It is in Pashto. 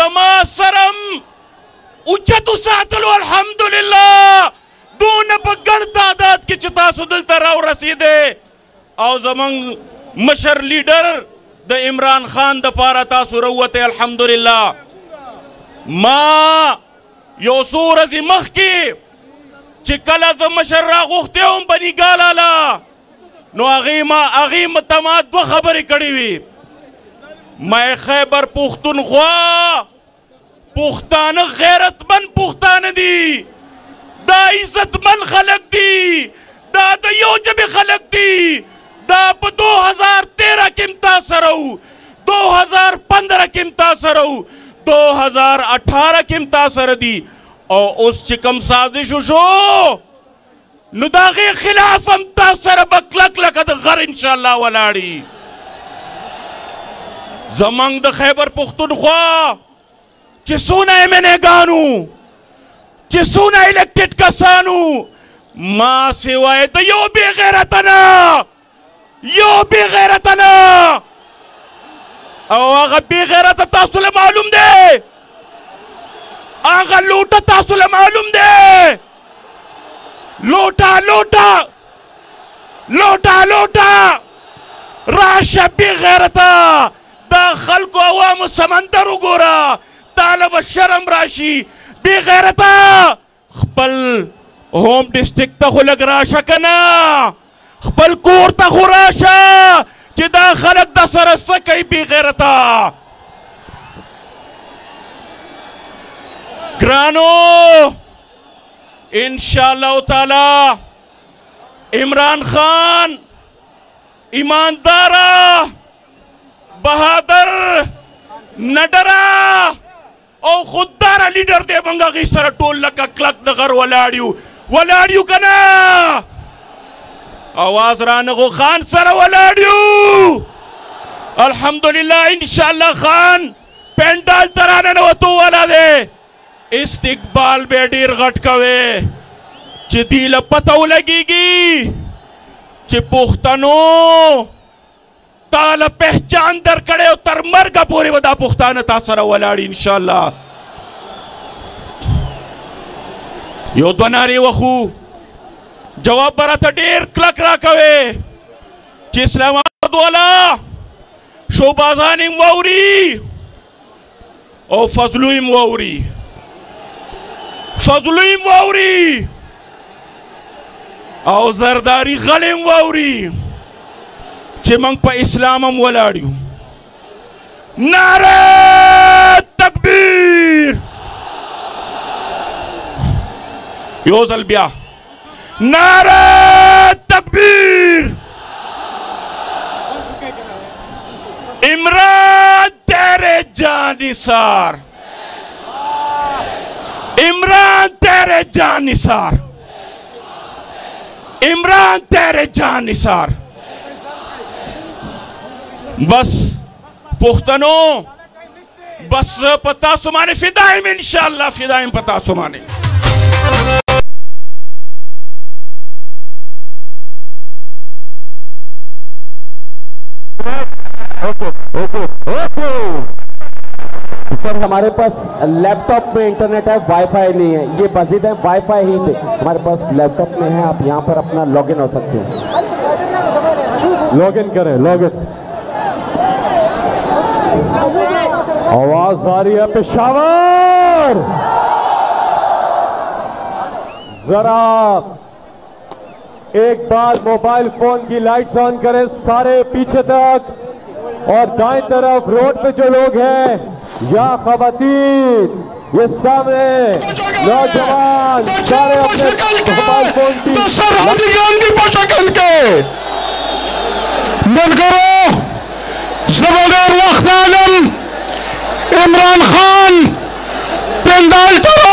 زما سرم اوچتو ساتلو الحمدللہ دون پا گڑ تعداد کی چی تاسو دلتا راو رسیدے او زمان مشر لیڈر دا عمران خان دا پارا تاسو روتے الحمدللہ ما یو سور ازی مخ کی چی کلا دا مشر را غوختے ہوں بنی گالالا نو اغیم تماد دو خبری کڑی وی میں خیبر پختونخوا پختان غیرت من پختان دی دا عزت من خلق دی دا یو جب خلق دی دا پا 2013 کم تاثرو 2015 کم تاثرو 2018 کم تاثر دی او اس چکم سازشو شو نو داغی خلاف ہم تاثر بکلک لکد غر انشاءاللہ ولاڑی زمانگ دا خیبر پختونخوا چی سونا ایمنے گانو چی سونا الیکٹڈ کسانو ما سوائے دا یو بی غیرتنا او آغا بی غیرت تاسول معلوم دے آغا لوٹا تاسول معلوم دے لوٹا راشا بی غیرتا دا خلق و عوام سمندر گورا طالب شرم راشی بی غیرتا خپل ہوم ڈسٹرکٹ تا خلق راشا کنا خپل کور تا خوراشا چی دا خلق دا سرسکی بی غیرتا گرانو انشاءاللہ تعالی عمران خان ایماندارا بہادر نڈرا او خوددارا لیڈر دے بنگا غی سر ٹول لکا کلک دغر ولاڑیو کنا آواز رانگو خان سر ولاڑیو الحمدللہ انشاءاللہ خان پینڈال ترانا نوتو والا دے استقبال بے دیر غٹ کوئے چی دیل پتاو لگی گی چی پختانو تالا پہچان در کڑے و تر مرگا پوری ودا پختان تاثر ولاڑی انشاءاللہ یو دوناری وخو جواب براتا دیر کلک را کوئے چی اسلام آباد والا شوبازانیم ووری او فضلویم ووری او زرداری غلیم ووری چی منگ پا اسلامم ولاڑیو نعرہ تکبیر یوزل بیا نعرہ تکبیر عمران تیرے جانی سار عمران تیرے جان نثار بس پختنو بس پتا سمانے فدائم انشاءاللہ فدائم پتا سمانے سر ہمارے پاس لیپ ٹاپ میں انٹرنیٹ ہے وائی فائی نہیں ہے یہ مزید ہے وائی فائی ہی تھے ہمارے پاس لیپ ٹاپ میں ہے آپ یہاں پر اپنا لاگ ان ہو سکتے ہیں لاگ ان کریں لاگ ان آواز آ رہی ہے پشاور ذرا ایک بار موبائل فون کی لائٹس آن کریں سارے پیچھے تک اور دائیں طرف روڈ پہ جو لوگ ہیں یا خواتین یہ سامنے نوجوان سارے اپنے موبائل فون کی سرحدی پشکل کے ملگرو زبردر وقت عالم عمران خان پندال کرو